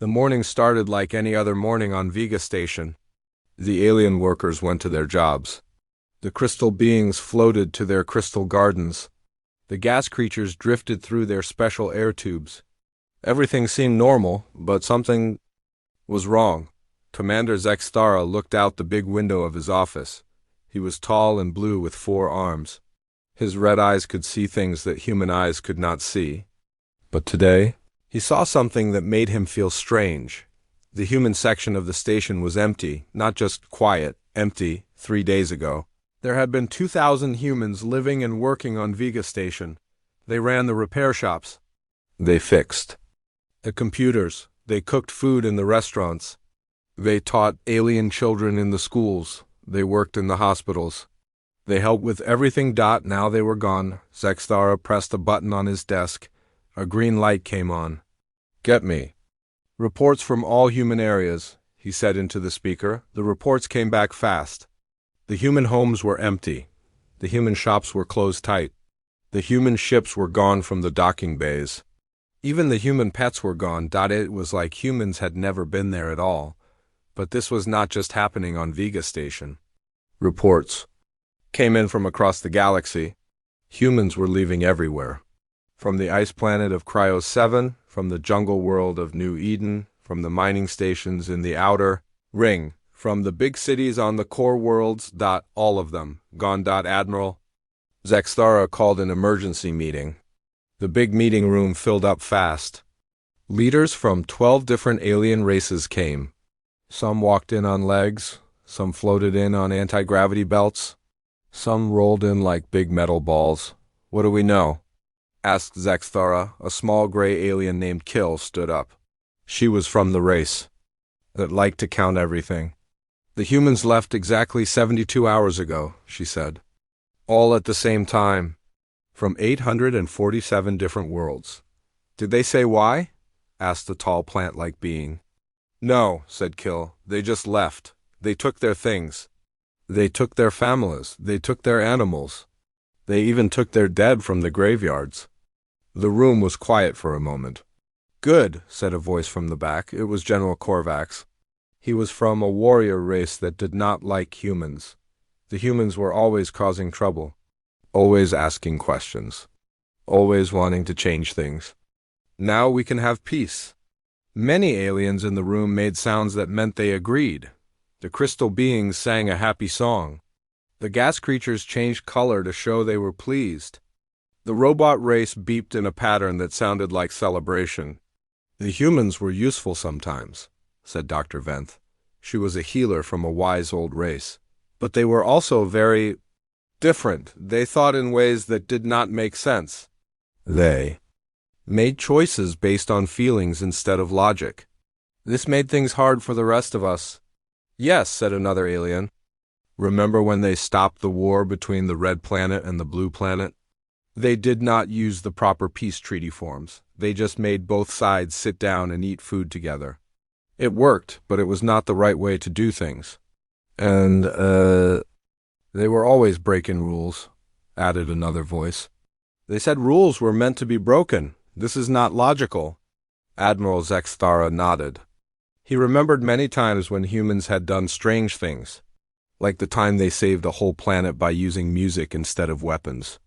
The morning started like any other morning on Vega Station. The alien workers went to their jobs. The crystal beings floated to their crystal gardens. The gas creatures drifted through their special air tubes. Everything seemed normal, but something was wrong. Commander Zextara looked out the big window of his office. He was tall and blue with 4 arms. His red eyes could see things that human eyes could not see. But today, he saw something that made him feel strange. The human section of the station was empty, not just quiet, empty. 3 days ago, there had been 2,000 humans living and working on Vega Station. They ran the repair shops. They fixed the computers. They cooked food in the restaurants. They taught alien children in the schools. They worked in the hospitals. They helped with everything. Now they were gone. Zextara pressed a button on his desk. A green light came on. "Get me reports from all human areas," he said into the speaker. The reports came back fast. The human homes were empty. The human shops were closed tight. The human ships were gone from the docking bays. Even the human pets were gone. It was like humans had never been there at all. But this was not just happening on Vega Station. Reports came in from across the galaxy. Humans were leaving everywhere. From the ice planet of Cryo 7, from the jungle world of New Eden, from the mining stations in the outer ring, from the big cities on the core worlds. All of them gone. Admiral Zextara called an emergency meeting. The big meeting room filled up fast. Leaders from 12 different alien races came. Some walked in on legs, some floated in on anti-gravity belts, some rolled in like big metal balls. "What do we know?" asked Zextara. A small gray alien named Kill stood up. She was from the race that liked to count everything. "The humans left exactly 72 hours ago," she said. "All at the same time, from 847 different worlds." "Did they say why?" asked the tall plant-like being. "No," said Kill. "They just left. They took their things. They took their families. They took their animals. They even took their dead from the graveyards." The room was quiet for a moment. "Good," said a voice from the back. It was General Korvax. He was from a warrior race that did not like humans. The humans were always causing trouble, always asking questions, always wanting to change things. "Now we can have peace." Many aliens in the room made sounds that meant they agreed. The crystal beings sang a happy song. The gas creatures changed color to show they were pleased. The robot race beeped in a pattern that sounded like celebration. "The humans were useful sometimes," said Dr. Venth. She was a healer from a wise old race. "But they were also very different. They thought in ways that did not make sense. They made choices based on feelings instead of logic. This made things hard for the rest of us." "Yes," said another alien. "Remember when they stopped the war between the red planet and the blue planet? They did not use the proper peace treaty forms. They just made both sides sit down and eat food together. It worked, but it was not the right way to do things. And, they were always breaking rules," added another voice. "They said rules were meant to be broken. This is not logical." Admiral Zextara nodded. He remembered many times when humans had done strange things, like the time they saved a whole planet by using music instead of weapons,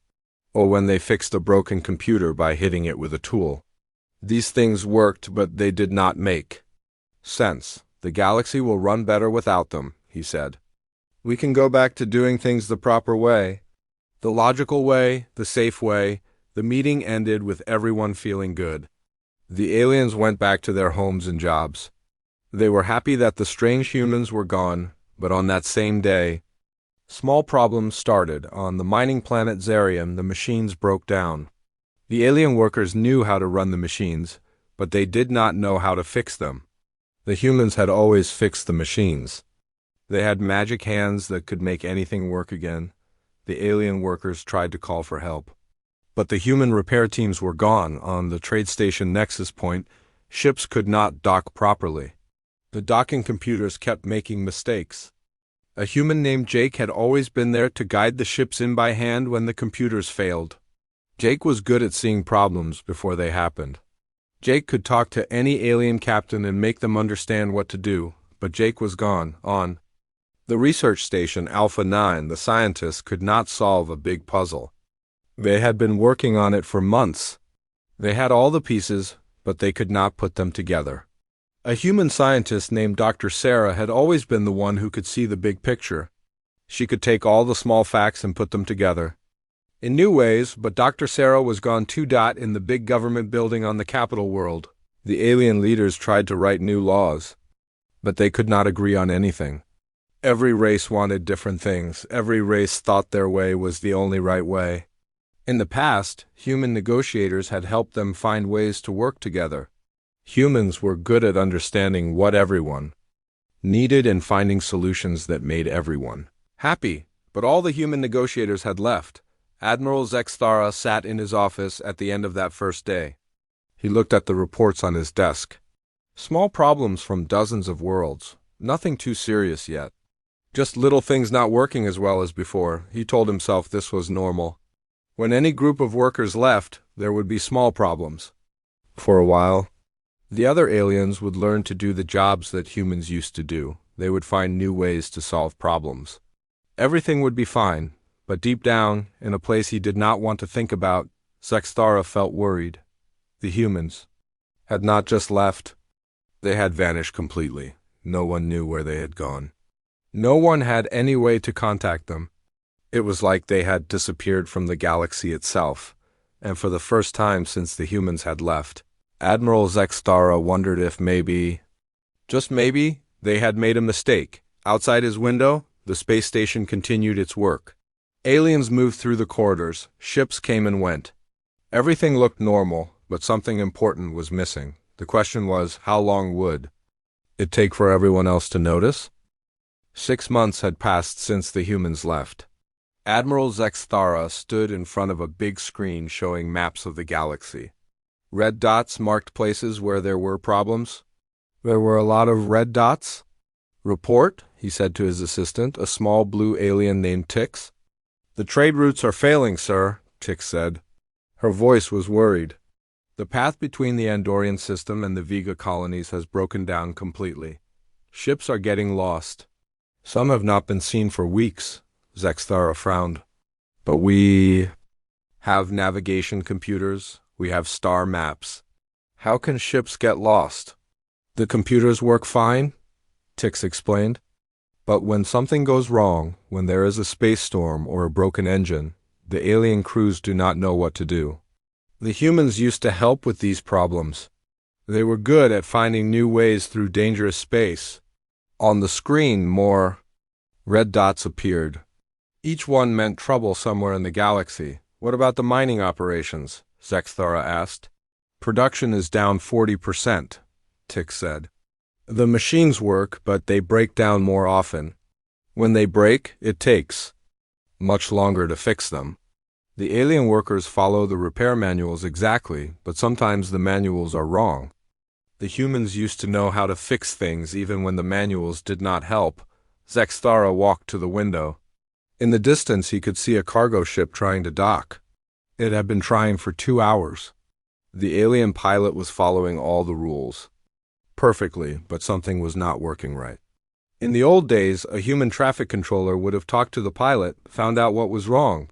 or when they fixed a broken computer by hitting it with a tool. These things worked, but they did not make sense. "The galaxy will run better without them," he said. "We can go back to doing things the proper way, the logical way, the safe way." The meeting ended with everyone feeling good. The aliens went back to their homes and jobs. They were happy that the strange humans were gone, but on that same day, small problems started. On the mining planet Zarium, the machines broke down. The alien workers knew how to run the machines, but they did not know how to fix them. The humans had always fixed the machines. They had magic hands that could make anything work again. The alien workers tried to call for help. But the human repair teams were gone. On the trade station Nexus Point, ships could not dock properly. The docking computers kept making mistakes. A human named Jake had always been there to guide the ships in by hand when the computers failed. Jake was good at seeing problems before they happened. Jake could talk to any alien captain and make them understand what to do, but Jake was gone. On the research station Alpha 9, the scientists could not solve a big puzzle. They had been working on it for months. They had all the pieces, but they could not put them together. A human scientist named Dr. Sarah had always been the one who could see the big picture. She could take all the small facts and put them together in new ways, but Dr. Sarah was gone too. In the big government building on the capital world, the alien leaders tried to write new laws, but they could not agree on anything. Every race wanted different things. Every race thought their way was the only right way. In the past, human negotiators had helped them find ways to work together. Humans were good at understanding what everyone needed and finding solutions that made everyone happy, but all the human negotiators had left. Admiral Zexthara sat in his office at the end of that first day. He looked at the reports on his desk. Small problems from dozens of worlds. Nothing too serious yet. Just little things not working as well as before. He told himself this was normal. When any group of workers left, there would be small problems. For a while, the other aliens would learn to do the jobs that humans used to do. They would find new ways to solve problems. Everything would be fine. But deep down, in a place he did not want to think about, Zexthara felt worried. The humans had not just left. They had vanished completely. No one knew where they had gone. No one had any way to contact them. It was like they had disappeared from the galaxy itself, and for the first time since the humans had left, Admiral Zexthara wondered if maybe, just maybe, they had made a mistake. Outside his window, the space station continued its work. Aliens moved through the corridors, ships came and went. Everything looked normal, but something important was missing. The question was, how long would it take for everyone else to notice? 6 months had passed since the humans left. Admiral Zexthara stood in front of a big screen showing maps of the galaxy. Red dots marked places where there were problems. There were a lot of red dots. Report, he said to his assistant, a small blue alien named Tix. The trade routes are failing, sir, Tix said. Her voice was worried. The path between the Andorian system and the Vega colonies has broken down completely. Ships are getting lost. Some have not been seen for weeks, Zexthara frowned. But we have navigation computers. We have star maps. How can ships get lost? The computers work fine, Tix explained. But when something goes wrong, when there is a space storm or a broken engine, the alien crews do not know what to do. The humans used to help with these problems. They were good at finding new ways through dangerous space. On the screen, more red dots appeared. Each one meant trouble somewhere in the galaxy. What about the mining operations? Zexthara asked. Production is down 40%, Tix said. The machines work, but they break down more often. When they break, it takes much longer to fix them. The alien workers follow the repair manuals exactly, but sometimes the manuals are wrong. The humans used to know how to fix things even when the manuals did not help. Zexthara walked to the window. In the distance he could see a cargo ship trying to dock. It had been trying for 2 hours. The alien pilot was following all the rules perfectly, but something was not working right. In the old days, a human traffic controller would have talked to the pilot, found out what was wrong,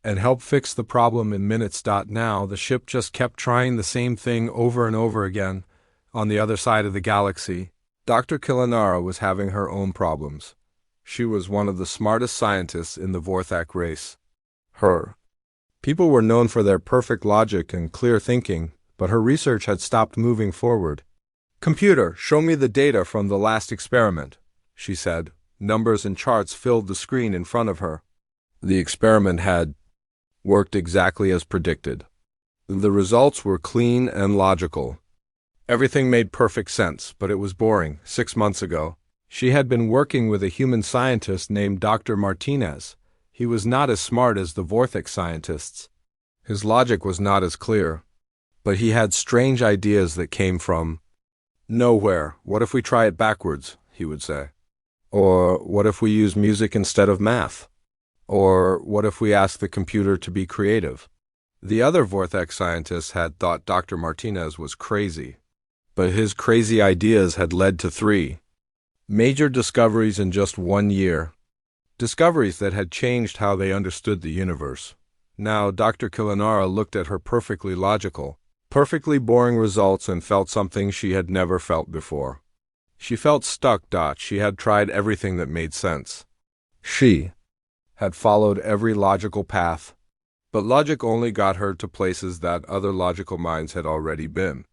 and helped fix the problem in minutes. Now, the ship just kept trying the same thing over and over again on the other side of the galaxy. Dr. Kilinara was having her own problems. She was one of the smartest scientists in the Vorthak race. People were known for their perfect logic and clear thinking, but her research had stopped moving forward. Computer, show me the data from the last experiment, she said. Numbers and charts filled the screen in front of her. The experiment had worked exactly as predicted. The results were clean and logical. Everything made perfect sense, but it was boring. 6 months ago, she had been working with a human scientist named Dr. Martinez. He was not as smart as the Vorthak scientists. His logic was not as clear, but he had strange ideas that came from nowhere. What if we try it backwards, he would say. Or what if we use music instead of math? Or what if we ask the computer to be creative? The other Vortex scientists had thought Dr. Martinez was crazy, but his crazy ideas had led to 3 major discoveries in just 1 year. Discoveries that had changed how they understood the universe. Now, Dr. Killanara looked at her perfectly logical, perfectly boring results and felt something she had never felt before. She felt stuck. She had tried everything that made sense. She had followed every logical path, but logic only got her to places that other logical minds had already been.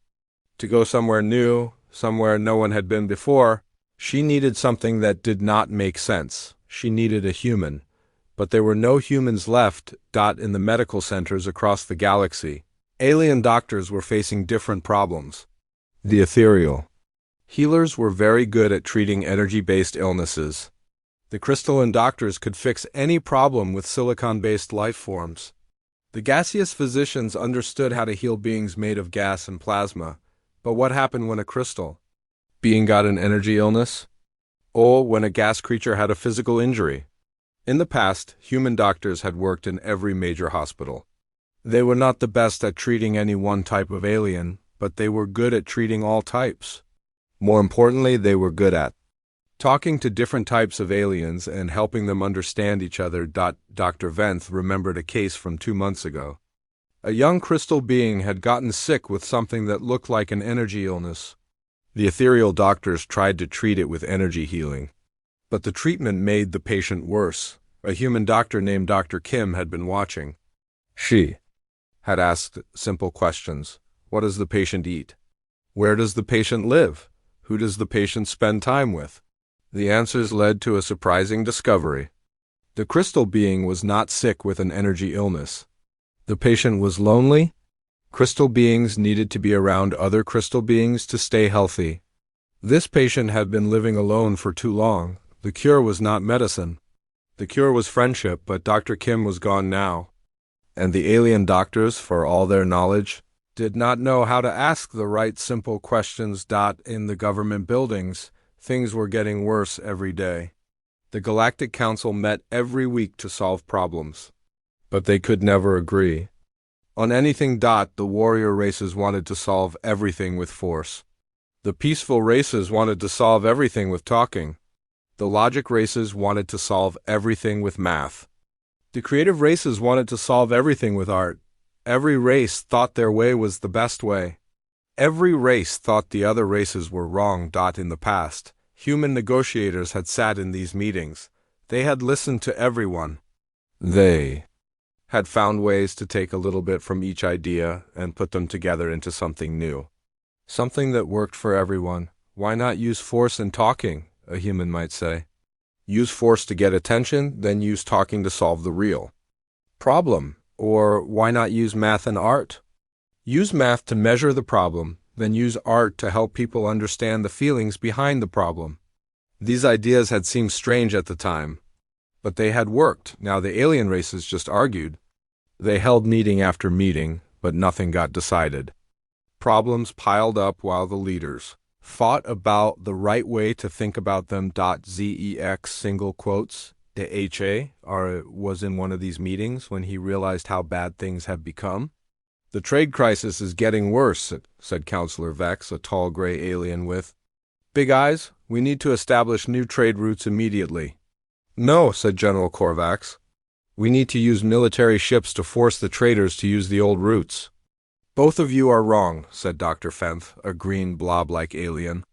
To go somewhere new, somewhere no one had been before, she needed something that did not make sense. She needed a human, but there were no humans left. In the medical centers across the galaxy, alien doctors were facing different problems. The ethereal healers were very good at treating energy-based illnesses. The crystalline doctors could fix any problem with silicon-based life forms. The gaseous physicians understood how to heal beings made of gas and plasma. But what happened when a crystal being got an energy illness? Or when a gas creature had a physical injury? In the past, human doctors had worked in every major hospital. They were not the best at treating any one type of alien, but they were good at treating all types. More importantly, they were good at talking to different types of aliens and helping them understand each other. Dr. Venth remembered a case from 2 months ago. A young crystal being had gotten sick with something that looked like an energy illness. The ethereal doctors tried to treat it with energy healing, but the treatment made the patient worse. A human doctor named Dr. Kim had been watching. She had asked simple questions. What does the patient eat? Where does the patient live? Who does the patient spend time with? The answers led to a surprising discovery. The crystal being was not sick with an energy illness. The patient was lonely. Crystal beings needed to be around other crystal beings to stay healthy. This patient had been living alone for too long. The cure was not medicine. The cure was friendship, but Dr. Kim was gone now. And the alien doctors, for all their knowledge, did not know how to ask the right simple questions. In the government buildings, things were getting worse every day. The Galactic Council met every week to solve problems, but they could never agree on anything. The warrior races wanted to solve everything with force. The peaceful races wanted to solve everything with talking. The logic races wanted to solve everything with math. The creative races wanted to solve everything with art. Every race thought their way was the best way. Every race thought the other races were wrong. In the past, human negotiators had sat in these meetings. They had listened to everyone. They had found ways to take a little bit from each idea and put them together into something new. Something that worked for everyone. Why not use force and talking, a human might say. Use force to get attention, then use talking to solve the real problem. Or why not use math and art? Use math to measure the problem, then use art to help people understand the feelings behind the problem. These ideas had seemed strange at the time, but they had worked. Now the alien races just argued. They held meeting after meeting, but nothing got decided. Problems piled up while the leaders fought about the right way to think about them. Zex single quotes. The HA was in one of these meetings when he realized how bad things had become. The trade crisis is getting worse, said Counselor Vex, a tall gray alien with big eyes. We need to establish new trade routes immediately. No, said General Korvax. We need to use military ships to force the traders to use the old routes. Both of you are wrong, said Dr. Fenth, a green blob-like alien.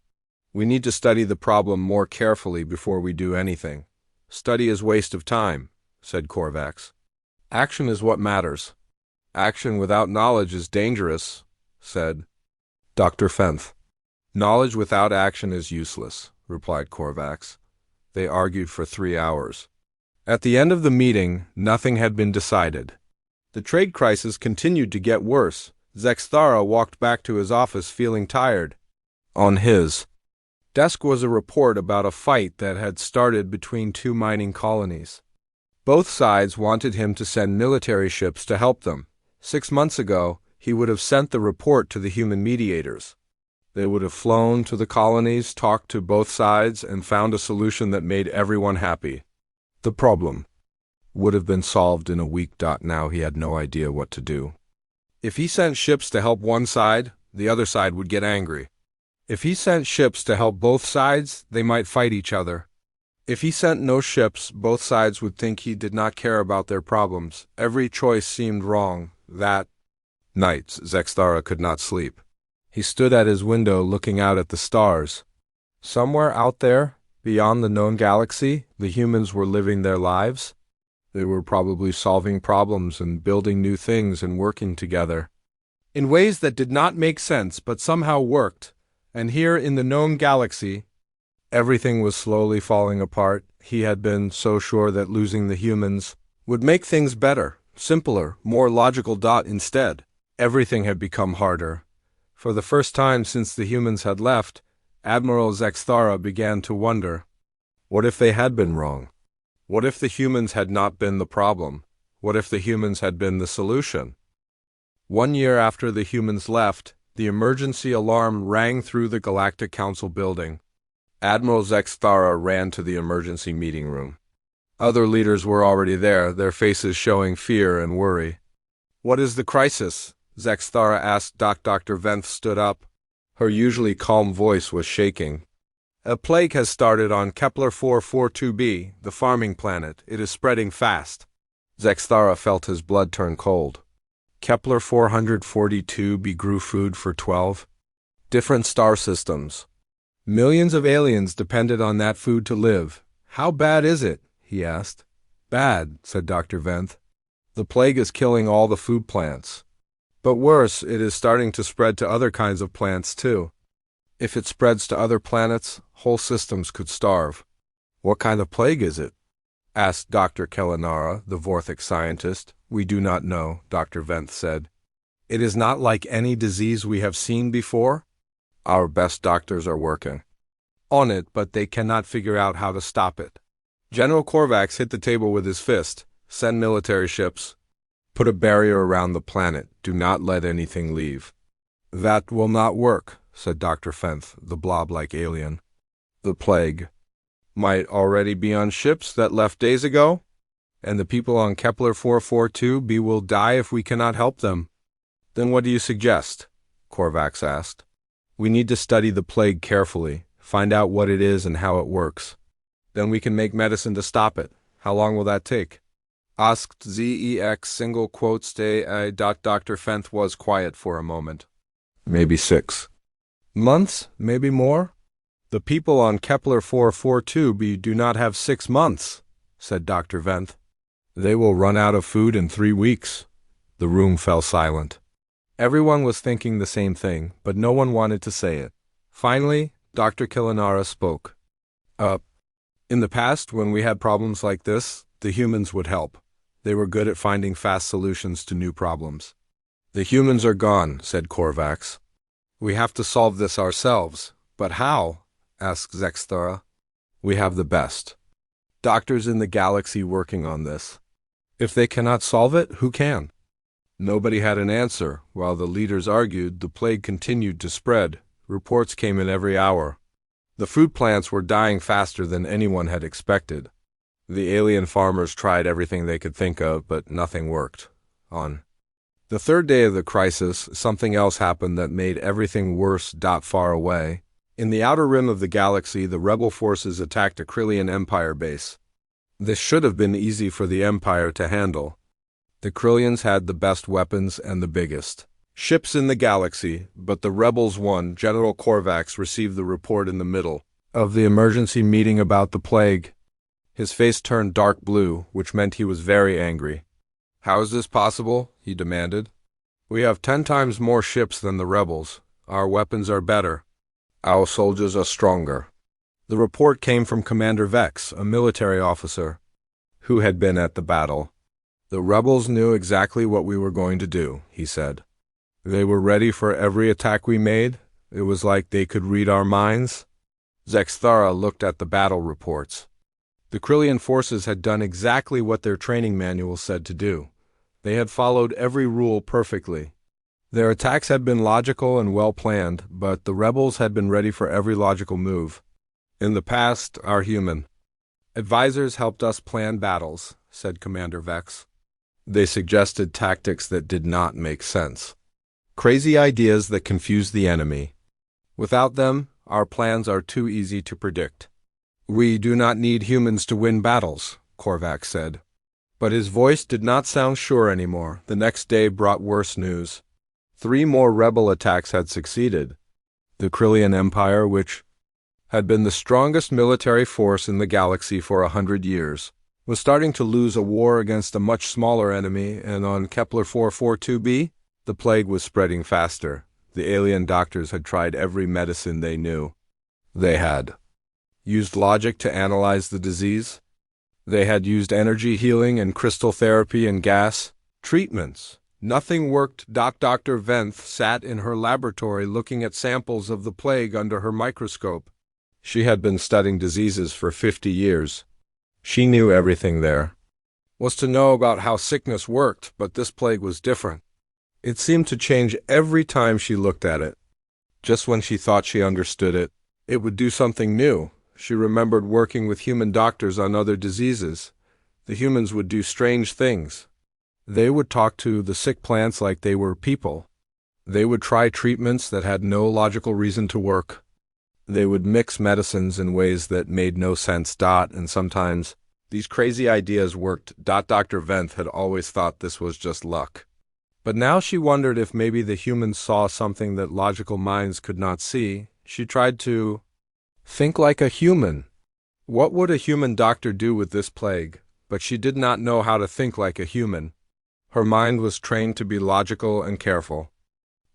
We need to study the problem more carefully before we do anything. Study is waste of time, said Korvax. Action is what matters. Action without knowledge is dangerous, said Dr. Fenth. Knowledge without action is useless, replied Korvax. They argued for 3 hours. At the end of the meeting, nothing had been decided. The trade crisis continued to get worse. Zexthara walked back to his office feeling tired. On his desk was a report about a fight that had started between 2 mining colonies. Both sides wanted him to send military ships to help them. 6 months ago, he would have sent the report to the human mediators. They would have flown to the colonies, talked to both sides, and found a solution that made everyone happy. The problem would have been solved in a week. Now he had no idea what to do. If he sent ships to help one side, the other side would get angry. If he sent ships to help both sides, they might fight each other. If he sent no ships, both sides would think he did not care about their problems. Every choice seemed wrong. That night, Zexthara could not sleep. He stood at his window looking out at the stars. Somewhere out there, beyond the known galaxy, the humans were living their lives. They were probably solving problems and building new things and working together in ways that did not make sense but somehow worked. And here in the known galaxy, everything was slowly falling apart. He had been so sure that losing the humans would make things better, simpler, more logical. Instead, everything had become harder. For the first time since the humans had left, Admiral Zexthara began to wonder, what if they had been wrong? What if the humans had not been the problem? What if the humans had been the solution? 1 year after the humans left, the emergency alarm rang through the Galactic Council building. Admiral Zexthara ran to the emergency meeting room. Other leaders were already there, their faces showing fear and worry. What is the crisis? Zexthara asked. Dr. Venth stood up. Her usually calm voice was shaking. A plague has started on Kepler 442b, the farming planet. It is spreading fast. Zexthara felt his blood turn cold. Kepler 442b grew food for 12 different star systems. Millions of aliens depended on that food to live. How bad is it? He asked. Bad, said Dr. Venth. The plague is killing all the food plants. But worse, it is starting to spread to other kinds of plants too. If it spreads to other planets, whole systems could starve. What kind of plague is it? Asked Dr. Kellanara, the Vorthic scientist. We do not know, Dr. Venth said. It is not like any disease we have seen before. Our best doctors are working on it, but they cannot figure out how to stop it. General Korvax hit the table with his fist. Send military ships. Put a barrier around the planet. Do not let anything leave. That will not work, said Dr. Venth, the blob-like alien. The plague might already be on ships that left days ago, and the people on Kepler 442b will die if we cannot help them. Then what do you suggest? Korvax asked. We need to study the plague carefully, find out what it is and how it works. Then we can make medicine to stop it. How long will that take? Asked Zex single quotes day. Dr. Venth was quiet for a moment. Maybe 6 months, maybe more. The people on Kepler 442b do not have 6 months, said Dr. Venth. They will run out of food in 3 weeks. The room fell silent. Everyone was thinking the same thing, but no one wanted to say it. Finally, Dr. Kellanara spoke. In the past, when we had problems like this, the humans would help. They were good at finding fast solutions to new problems. The humans are gone, said Korvax. We have to solve this ourselves. But how? Asked Zexthara. We have the best doctors in the galaxy working on this. If they cannot solve it, who can? Nobody had an answer. While the leaders argued, the plague continued to spread. Reports came in every hour. The food plants were dying faster than anyone had expected. The alien farmers tried everything they could think of, but nothing worked. On the 3rd day of the crisis, something else happened that made everything worse. Far away, in the outer rim of the galaxy, the rebel forces attacked a Krillian Empire base. This should have been easy for the Empire to handle. The Krillians had the best weapons and the biggest ships in the galaxy, but the rebels won. General Korvax received the report in the middle of the emergency meeting about the plague. His face turned dark blue, which meant he was very angry. How is this possible? He demanded. We have 10 times more ships than the rebels. Our weapons are better. Our soldiers are stronger. The report came from Commander Vex, a military officer who had been at the battle. The rebels knew exactly what we were going to do, he said. They were ready for every attack we made. It was like they could read our minds. Zexthara looked at the battle reports. The Krillian forces had done exactly what their training manual said to do. They had followed every rule perfectly. Their attacks had been logical and well-planned, but the rebels had been ready for every logical move. In the past, our human advisors helped us plan battles, said Commander Vex. They suggested tactics that did not make sense. Crazy ideas that confused the enemy. Without them, our plans are too easy to predict. We do not need humans to win battles, Korvac said. But his voice did not sound sure anymore. The next day brought worse news. 3 more rebel attacks had succeeded. The Krillian Empire, which had been the strongest military force in the galaxy for 100 years, was starting to lose a war against a much smaller enemy, and on Kepler 442b, the plague was spreading faster. The alien doctors had tried every medicine they knew. They had used logic to analyze the disease. They had used energy healing and crystal therapy and gas treatments. Nothing worked. Dr. Venth sat in her laboratory looking at samples of the plague under her microscope. She had been studying diseases for 50 years. She knew everything there was to know about how sickness worked, but this plague was different. It seemed to change every time she looked at it. Just when she thought she understood it, it would do something new. She remembered working with human doctors on other diseases. The humans would do strange things. They would talk to the sick plants like they were people. They would try treatments that had no logical reason to work. They would mix medicines in ways that made no sense. And sometimes these crazy ideas worked. Dr. Venth had always thought this was just luck. But now she wondered if maybe the humans saw something that logical minds could not see. She tried to think like a human. What would a human doctor do with this plague? But she did not know how to think like a human. Her mind was trained to be logical and careful.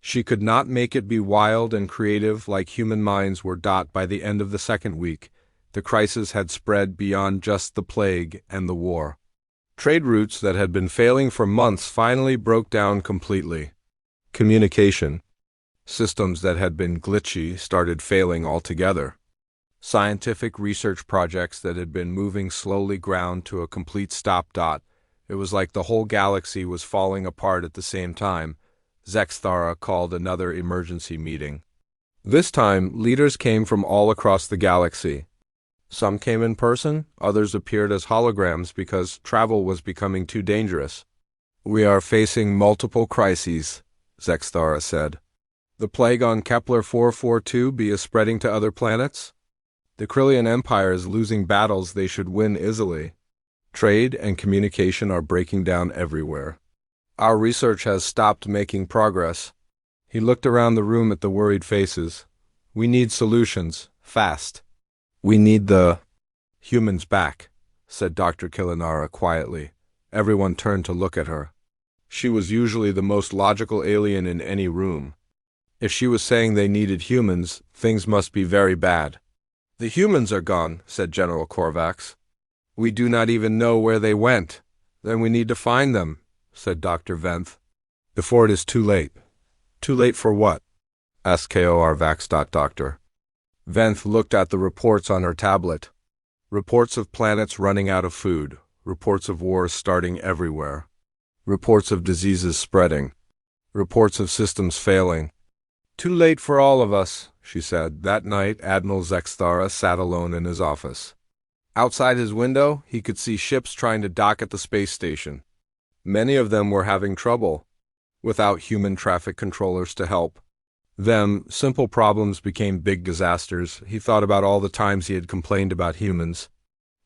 She could not make it be wild and creative like human minds were. By the end of the second week, the crisis had spread beyond just the plague and the war. Trade routes that had been failing for months finally broke down completely. Communication systems that had been glitchy started failing altogether. Scientific research projects that had been moving slowly ground to a complete stop. It was like the whole galaxy was falling apart at the same time. Zexthara called another emergency meeting. This time, leaders came from all across the galaxy. Some came in person, others appeared as holograms because travel was becoming too dangerous. We are facing multiple crises, Zexthara said. The plague on Kepler 442b is spreading to other planets. The Krillian Empire is losing battles they should win easily. Trade and communication are breaking down everywhere. Our research has stopped making progress. He looked around the room at the worried faces. We need solutions, fast. We need the humans back, said Dr. Killinara quietly. Everyone turned to look at her. She was usually the most logical alien in any room. If she was saying they needed humans, things must be very bad. The humans are gone, said General Korvax. We do not even know where they went. Then we need to find them, said Dr. Venth. Before it is too late. Too late for what? Asked Korvax. Doctor. Venth looked at the reports on her tablet. Reports of planets running out of food. Reports of wars starting everywhere. Reports of diseases spreading. Reports of systems failing. Too late for all of us, she said. That night, Admiral Zexthara sat alone in his office. Outside his window, he could see ships trying to dock at the space station. Many of them were having trouble, without human traffic controllers to help. Simple problems became big disasters. He thought about all the times he had complained about humans.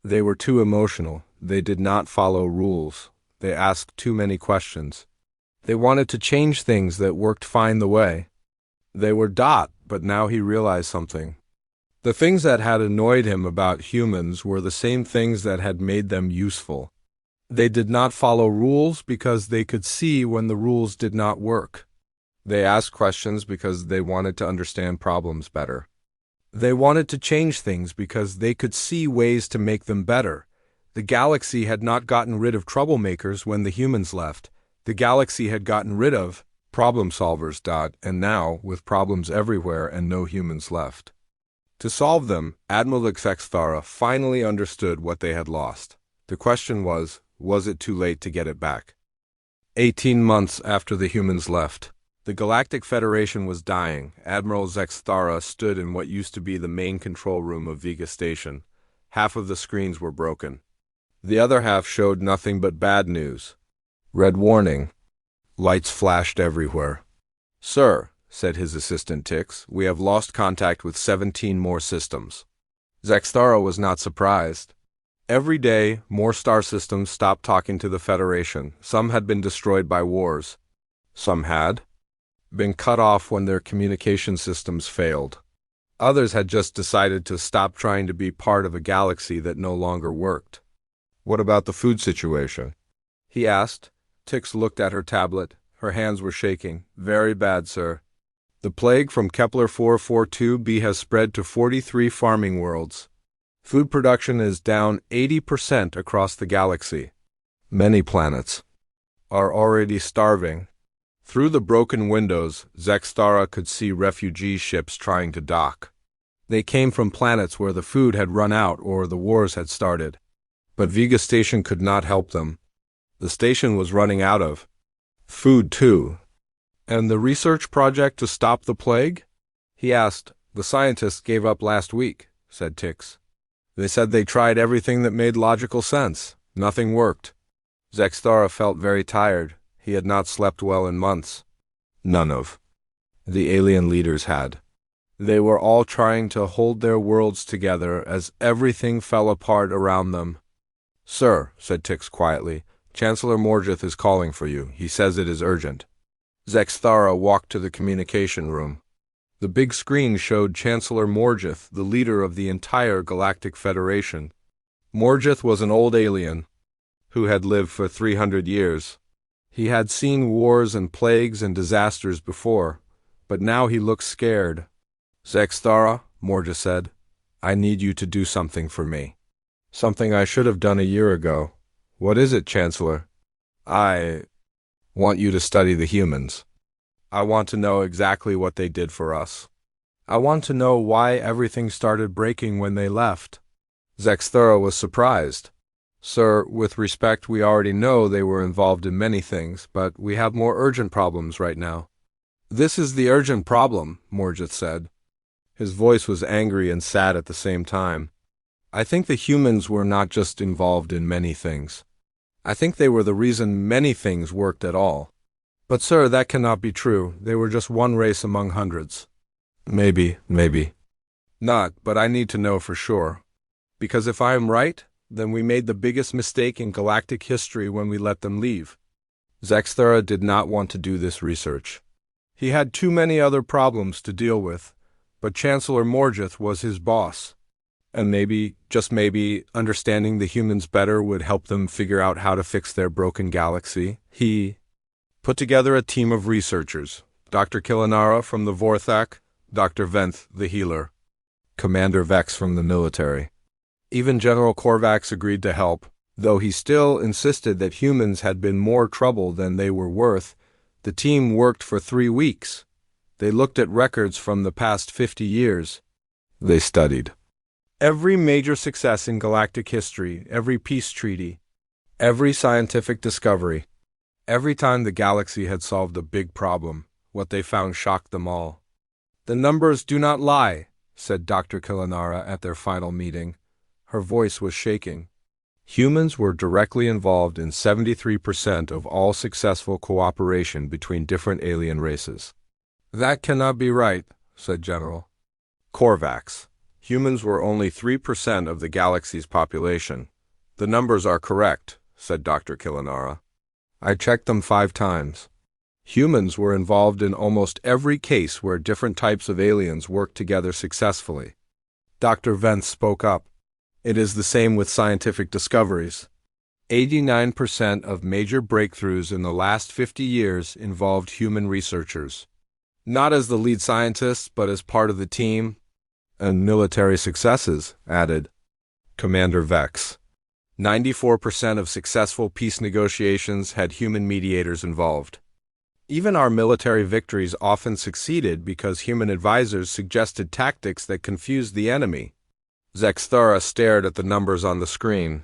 They were too emotional. They did not follow rules. They asked too many questions. They wanted to change things that worked fine the way. They were but now he realized something. The things that had annoyed him about humans were the same things that had made them useful. They did not follow rules because they could see when the rules did not work. They asked questions because they wanted to understand problems better. They wanted to change things because they could see ways to make them better. The galaxy had not gotten rid of troublemakers when the humans left. The galaxy had gotten rid of problem solvers. And now, with problems everywhere and no humans left. To solve them, Admiral Zexthara finally understood what they had lost. The question was it too late to get it back? 18 months after the humans left, the Galactic Federation was dying. Admiral Zexthara stood in what used to be the main control room of Vega Station. Half of the screens were broken. The other half showed nothing but bad news. Red warning. Lights flashed everywhere. "Sir," said his assistant Tix, "we have lost contact with 17 more systems." Zexthara was not surprised. Every day, more star systems stopped talking to the Federation. Some had been destroyed by wars. Some had been cut off when their communication systems failed. Others had just decided to stop trying to be part of a galaxy that no longer worked. "What about the food situation?" he asked. Tix looked at her tablet. Her hands were shaking. "Very bad, sir. The plague from Kepler 442b has spread to 43 farming worlds. Food production is down 80% across the galaxy. Many planets are already starving." Through the broken windows, Zexthara could see refugee ships trying to dock. They came from planets where the food had run out or the wars had started. But Vega Station could not help them. The station was running out of food too. "And the research project to stop the plague?" he asked. "The scientists gave up last week," said Tix. "They said they tried everything that made logical sense. Nothing worked." Zexthara felt very tired. He had not slept well in months. None of the alien leaders had. They were all trying to hold their worlds together as everything fell apart around them. "Sir," said Tix quietly, "Chancellor Morgeth is calling for you. He says it is urgent." Zexthara walked to the communication room. The big screen showed Chancellor Morgeth, the leader of the entire Galactic Federation. Morgeth was an old alien who had lived for 300 years. He had seen wars and plagues and disasters before, but now he looked scared. "Zexthara," Morgeth said, "I need you to do something for me. Something I should have done a year ago." "What is it, Chancellor?" "I want you to study the humans. I want to know exactly what they did for us. I want to know why everything started breaking when they left." Zexthara was surprised. "Sir, with respect, we already know they were involved in many things, but we have more urgent problems right now." "This is the urgent problem," Morgeth said. His voice was angry and sad at the same time. "I think the humans were not just involved in many things. I think they were the reason many things worked at all." "But sir, that cannot be true. They were just one race among hundreds." Maybe. Not, but I need to know for sure. Because if I am right, then we made the biggest mistake in galactic history when we let them leave." Zexthara did not want to do this research. He had too many other problems to deal with, but Chancellor Morgeth was his boss. And maybe, just maybe, understanding the humans better would help them figure out how to fix their broken galaxy. He put together a team of researchers: Dr. Killanara from the Vorthak, Dr. Venth, the healer, Commander Vex from the military. Even General Korvax agreed to help, though he still insisted that humans had been more trouble than they were worth. The team worked for 3 weeks. They looked at records from the past 50 years. They studied every major success in galactic history, every peace treaty, every scientific discovery. Every time the galaxy had solved a big problem, what they found shocked them all. "The numbers do not lie," said Dr. Killanara at their final meeting. Her voice was shaking. Humans were directly involved in 73% of all successful cooperation between different alien races. "That cannot be right," said General Korvax. "Humans were only 3% of the galaxy's population." "The numbers are correct," said Dr. Killanara. "I checked them 5 times. Humans were involved in almost every case where different types of aliens worked together successfully." Dr. Venth spoke up. "It is the same with scientific discoveries. 89% of major breakthroughs in the last 50 years involved human researchers. Not as the lead scientists, but as part of the team." "And military successes," added Commander Vex. 94% of successful peace negotiations had human mediators involved. Even our military victories often succeeded because human advisors suggested tactics that confused the enemy." Zexthara stared at the numbers on the screen.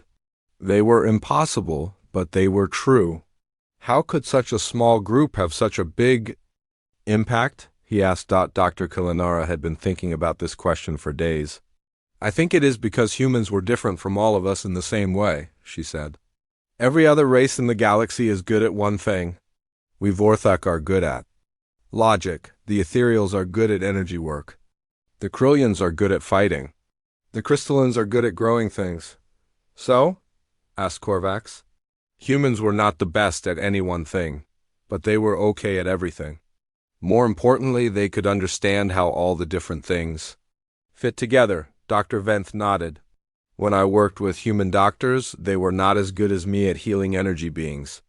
They were impossible, but they were true. How could such a small group have such a big impact? He asked. Dr. Killanara had been thinking about this question for days. "I think it is because humans were different from all of us in the same way," she said. Every other race in the galaxy is good at one thing. We Vorthak are good at logic. The ethereals are good at energy work. The Krillians are good at fighting. The crystallines are good at growing things. So? Asked Korvax. Humans were not the best at any one thing, but they were okay at everything. More importantly, they could understand how all the different things fit together. Dr. Venth nodded. When I worked with human doctors, they were not as good as me at healing energy beings.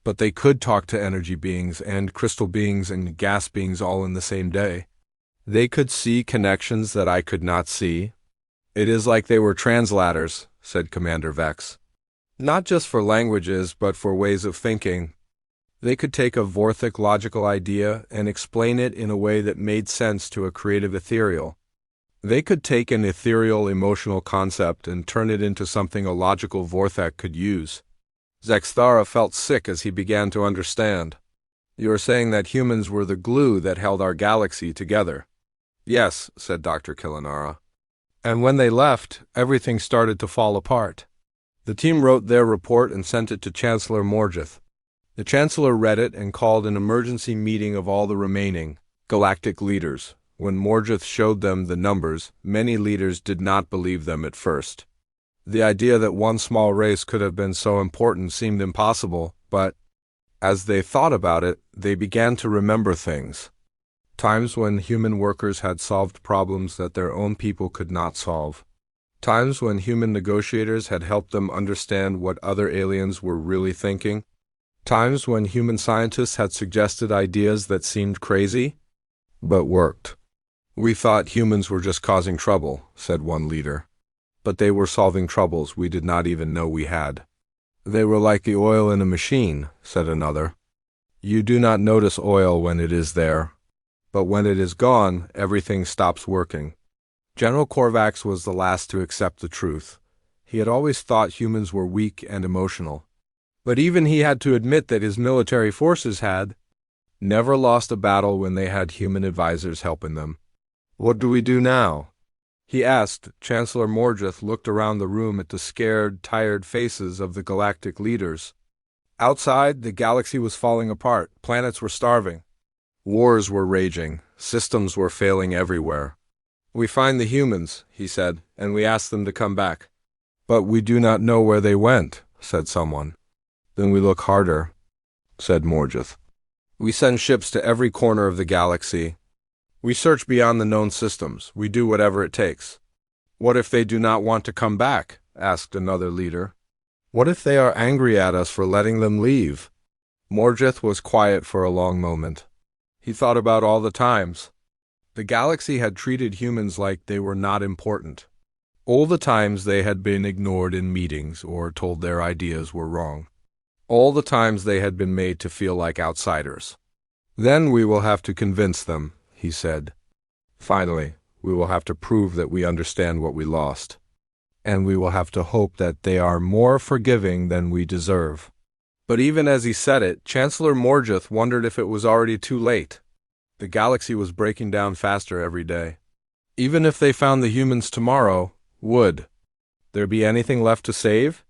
But they could talk to energy beings and crystal beings and gas beings all in the same day. They could see connections that I could not see. It is like they were translators, said Commander Vex. Not just for languages, but for ways of thinking. They could take a Vorthic logical idea and explain it in a way that made sense to a creative ethereal. They could take an ethereal emotional concept and turn it into something a logical Vorthak could use. Zexthara felt sick as he began to understand. You are saying that humans were the glue that held our galaxy together. Yes, said Dr. Killinara. And when they left, everything started to fall apart. The team wrote their report and sent it to Chancellor Morgeth. The Chancellor read it and called an emergency meeting of all the remaining galactic leaders. When Morgeth showed them the numbers, many leaders did not believe them at first. The idea that one small race could have been so important seemed impossible, but as they thought about it, they began to remember things. Times when human workers had solved problems that their own people could not solve. Times when human negotiators had helped them understand what other aliens were really thinking. Times when human scientists had suggested ideas that seemed crazy, but worked. We thought humans were just causing trouble, said one leader. But they were solving troubles we did not even know we had. They were like the oil in a machine, said another. You do not notice oil when it is there. But when it is gone, everything stops working. General Korvax was the last to accept the truth. He had always thought humans were weak and emotional. But even he had to admit that his military forces had never lost a battle when they had human advisors helping them. What do we do now? He asked. Chancellor Morgeth looked around the room at the scared, tired faces of the galactic leaders. Outside, the galaxy was falling apart. Planets were starving. Wars were raging. Systems were failing everywhere. We find the humans, he said, and we ask them to come back. But we do not know where they went, said someone. Then we look harder, said Morgeth. We send ships to every corner of the galaxy. We search beyond the known systems. We do whatever it takes. What if they do not want to come back? Asked another leader. What if they are angry at us for letting them leave? Morgeth was quiet for a long moment. He thought about all the times. The galaxy had treated humans like they were not important. All the times they had been ignored in meetings or told their ideas were wrong. All the times they had been made to feel like outsiders. Then we will have to convince them, he said. Finally, we will have to prove that we understand what we lost. And we will have to hope that they are more forgiving than we deserve. But even as he said it, Chancellor Morgeth wondered if it was already too late. The galaxy was breaking down faster every day. Even if they found the humans tomorrow, would there be anything left to save?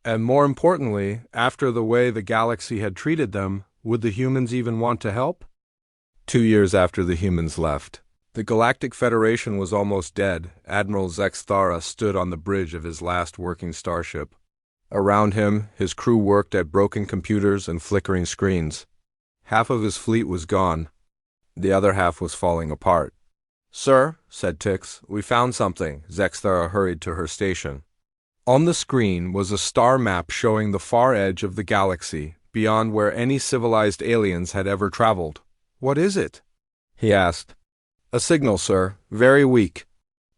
And more importantly, after the way the galaxy had treated them, would the humans even want to help? 2 years after the humans left, the Galactic Federation was almost dead. Admiral Zexthara stood on the bridge of his last working starship. Around him, his crew worked at broken computers and flickering screens. Half of his fleet was gone. The other half was falling apart. Sir, said Tix, we found something. Zexthara hurried to her station. On the screen was a star map showing the far edge of the galaxy, beyond where any civilized aliens had ever traveled. What is it? He asked. A signal, sir. Very weak.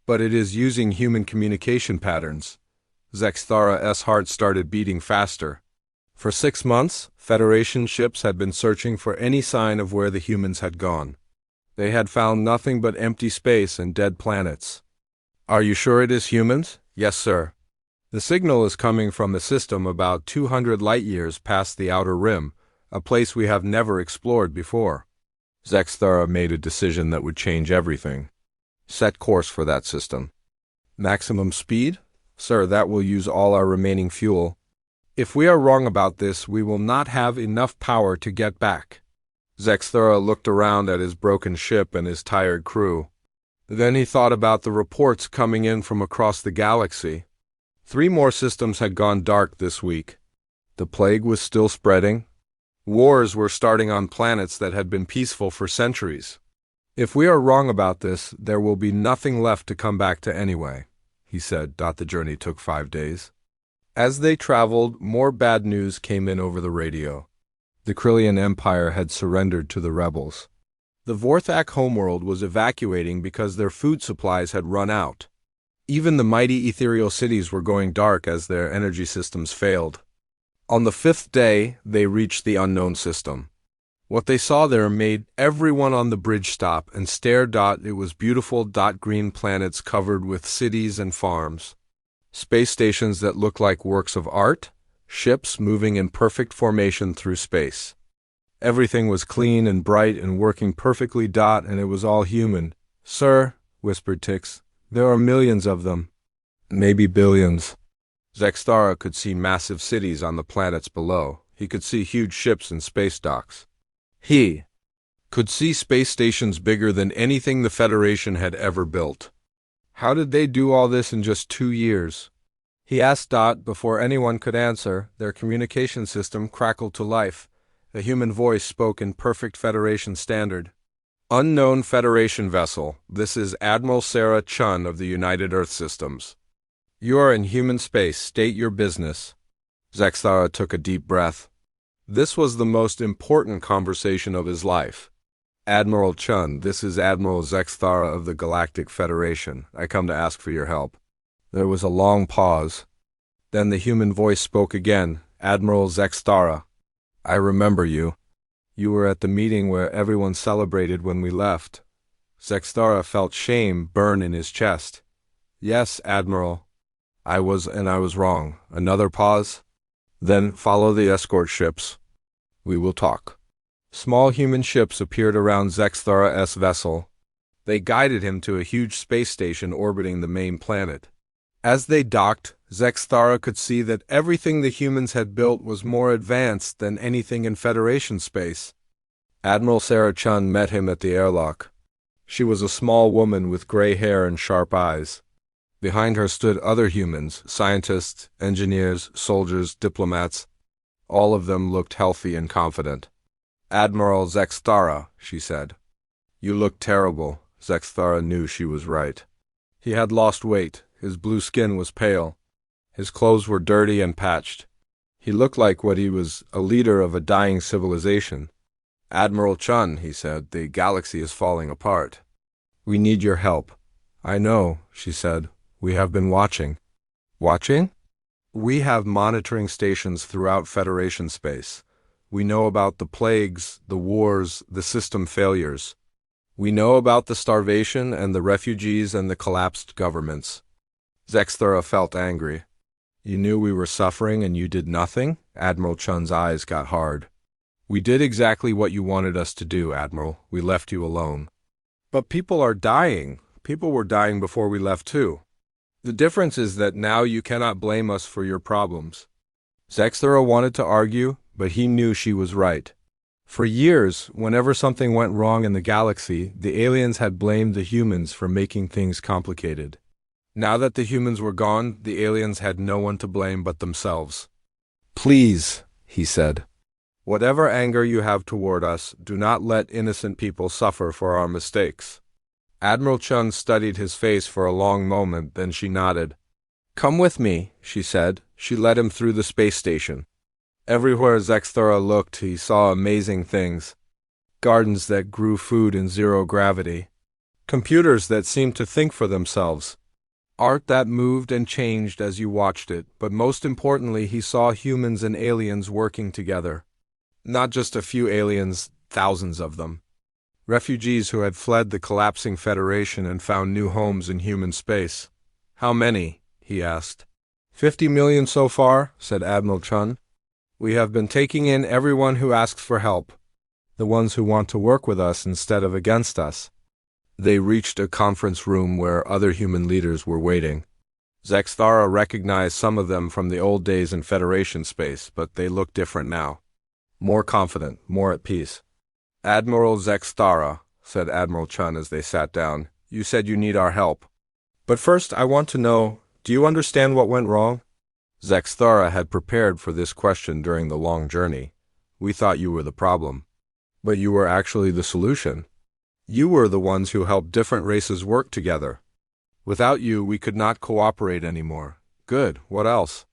But it is using human communication patterns. Zexthara's heart started beating faster. For 6 months, Federation ships had been searching for any sign of where the humans had gone. They had found nothing but empty space and dead planets. Are you sure it is humans? Yes, sir. The signal is coming from a system about 200 light-years past the outer rim, a place we have never explored before. Zexthara made a decision that would change everything. Set course for that system. Maximum speed? Sir, that will use all our remaining fuel. If we are wrong about this, we will not have enough power to get back. Zexthara looked around at his broken ship and his tired crew. Then he thought about the reports coming in from across the galaxy. 3 more systems had gone dark this week. The plague was still spreading. Wars were starting on planets that had been peaceful for centuries. If we are wrong about this, there will be nothing left to come back to anyway, he said. The journey took 5 days. As they traveled, more bad news came in over the radio. The Krillian Empire had surrendered to the rebels. The Vorthak homeworld was evacuating because their food supplies had run out. Even the mighty ethereal cities were going dark as their energy systems failed. On the 5th day, they reached the unknown system. What they saw there made everyone on the bridge stop and stare. It was beautiful green planets covered with cities and farms. Space stations that looked like works of art, ships moving in perfect formation through space. Everything was clean and bright and working perfectly. And it was all human. Sir, whispered Tix, there are millions of them. Maybe billions. Zexthara could see massive cities on the planets below. He could see huge ships and space docks. He could see space stations bigger than anything the Federation had ever built. How did they do all this in just 2 years? He asked. Before anyone could answer, their communication system crackled to life. A human voice spoke in perfect Federation standard. Unknown Federation vessel, this is Admiral Sarah Chun of the United Earth Systems. You are in human space, state your business. Zexthara took a deep breath. This was the most important conversation of his life. Admiral Chun, this is Admiral Zexthara of the Galactic Federation. I come to ask for your help. There was a long pause. Then the human voice spoke again. Admiral Zexthara. I remember you. You were at the meeting where everyone celebrated when we left. Zexthara felt shame burn in his chest. Yes, Admiral. I was wrong. Another pause. Then follow the escort ships. We will talk. Small human ships appeared around Zexthara's vessel. They guided him to a huge space station orbiting the main planet. As they docked, Zexthara could see that everything the humans had built was more advanced than anything in Federation space. Admiral Sarah Chun met him at the airlock. She was a small woman with gray hair and sharp eyes. Behind her stood other humans, scientists, engineers, soldiers, diplomats. All of them looked healthy and confident. Admiral Zexthara, she said. You look terrible. Zexthara knew she was right. He had lost weight. His blue skin was pale. His clothes were dirty and patched. He looked like he was a leader of a dying civilization. Admiral Chun, he said, the galaxy is falling apart. We need your help. I know, she said. We have been watching. Watching? We have monitoring stations throughout Federation space. We know about the plagues, the wars, the system failures. We know about the starvation and the refugees and the collapsed governments. Zexthara felt angry. You knew we were suffering and you did nothing? Admiral Chun's eyes got hard. We did exactly what you wanted us to do, Admiral. We left you alone. But people are dying. People were dying before we left too. The difference is that now you cannot blame us for your problems. Zexthara wanted to argue, but he knew she was right. For years, whenever something went wrong in the galaxy, the aliens had blamed the humans for making things complicated. Now that the humans were gone, the aliens had no one to blame but themselves. Please, he said. Whatever anger you have toward us, do not let innocent people suffer for our mistakes. Admiral Chun studied his face for a long moment, then she nodded. Come with me, she said. She led him through the space station. Everywhere Zexthara looked, he saw amazing things. Gardens that grew food in zero gravity. Computers that seemed to think for themselves. Art that moved and changed as you watched it, but most importantly, he saw humans and aliens working together. Not just a few aliens, thousands of them. Refugees who had fled the collapsing Federation and found new homes in human space. How many? He asked. 50 million so far, said Admiral Chun. We have been taking in everyone who asks for help. The ones who want to work with us instead of against us. They reached a conference room where other human leaders were waiting. Zexthara recognized some of them from the old days in Federation space, but they looked different now. More confident, more at peace. Admiral Zexthara, said Admiral Chun as they sat down, you said you need our help. But first I want to know, do you understand what went wrong? Zexthara had prepared for this question during the long journey. We thought you were the problem. But you were actually the solution. You were the ones who helped different races work together. Without you, we could not cooperate anymore. Good, what else?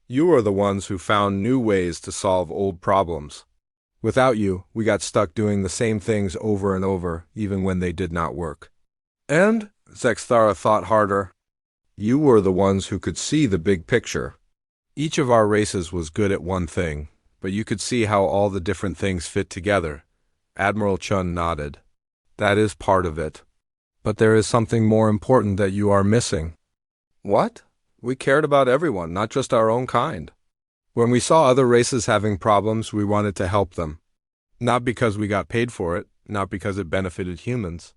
You are the ones who found new ways to solve old problems. Without you, we got stuck doing the same things over and over, even when they did not work. And, Zexthara thought harder, you were the ones who could see the big picture. Each of our races was good at one thing, but you could see how all the different things fit together. Admiral Chun nodded. That is part of it. But there is something more important that you are missing. What? We cared about everyone, not just our own kind. When we saw other races having problems, we wanted to help them. Not because we got paid for it, not because it benefited humans,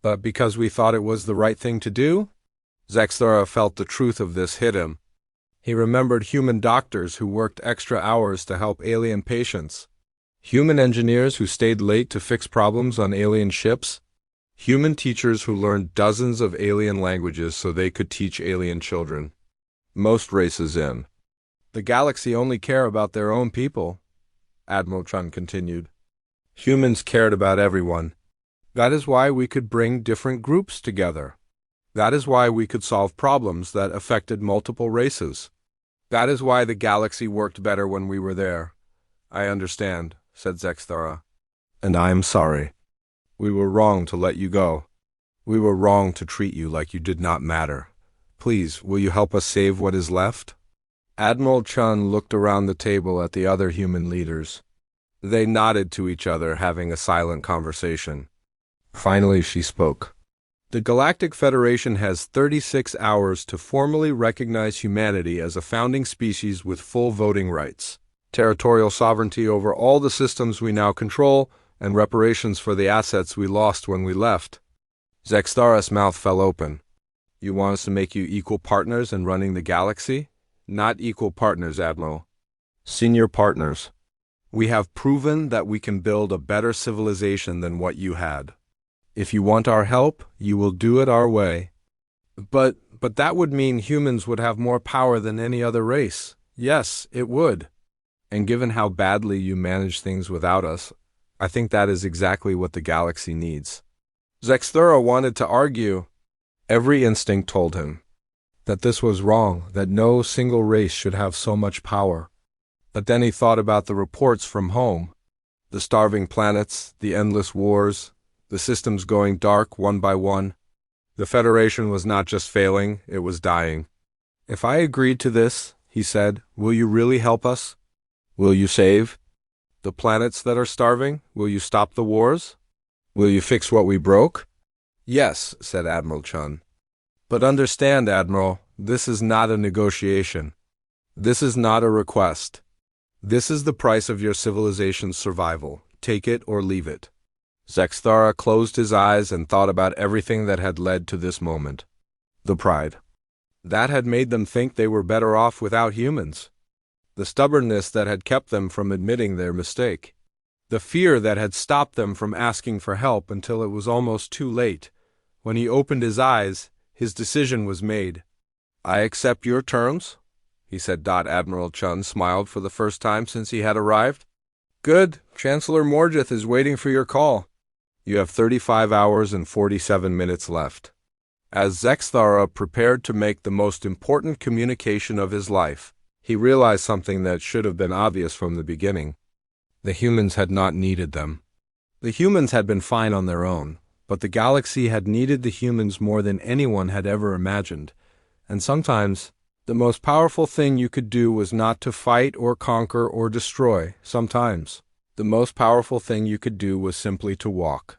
but because we thought it was the right thing to do? Zexthara felt the truth of this hit him. He remembered human doctors who worked extra hours to help alien patients. Human engineers who stayed late to fix problems on alien ships. Human teachers who learned dozens of alien languages so they could teach alien children. Most races in the galaxy only care about their own people, Admiral Chun continued. Humans cared about everyone. That is why we could bring different groups together. That is why we could solve problems that affected multiple races. That is why the galaxy worked better when we were there. I understand, said Zexthara. And I am sorry. We were wrong to let you go. We were wrong to treat you like you did not matter. Please, will you help us save what is left? Admiral Chun looked around the table at the other human leaders. They nodded to each other, having a silent conversation. Finally, she spoke. The Galactic Federation has 36 hours to formally recognize humanity as a founding species with full voting rights, territorial sovereignty over all the systems we now control, and reparations for the assets we lost when we left. Zexthara's mouth fell open. You want us to make you equal partners in running the galaxy? Not equal partners, Admiral. Senior partners. We have proven that we can build a better civilization than what you had. If you want our help, you will do it our way. But that would mean humans would have more power than any other race. Yes, it would. And given how badly you manage things without us, I think that is exactly what the galaxy needs. Zexthara wanted to argue. Every instinct told him that this was wrong, that no single race should have so much power. But then he thought about the reports from home, the starving planets, the endless wars, the systems going dark one by one. The Federation was not just failing, it was dying. If I agreed to this, he said, will you really help us? Will you save the planets that are starving? Will you stop the wars? Will you fix what we broke? Yes, said Admiral Chun. But understand, Admiral, this is not a negotiation. This is not a request. This is the price of your civilization's survival. Take it or leave it. Zexthara closed his eyes and thought about everything that had led to this moment. The pride. That had made them think they were better off without humans. The stubbornness that had kept them from admitting their mistake. The fear that had stopped them from asking for help until it was almost too late. When he opened his eyes, his decision was made. I accept your terms, he said. Admiral Chun smiled for the first time since he had arrived. Good. Chancellor Morgeth is waiting for your call. You have 35 hours and 47 minutes left. As Zexthara prepared to make the most important communication of his life, he realized something that should have been obvious from the beginning. The humans had not needed them. The humans had been fine on their own, but the galaxy had needed the humans more than anyone had ever imagined. And sometimes, the most powerful thing you could do was not to fight or conquer or destroy. Sometimes, the most powerful thing you could do was simply to walk.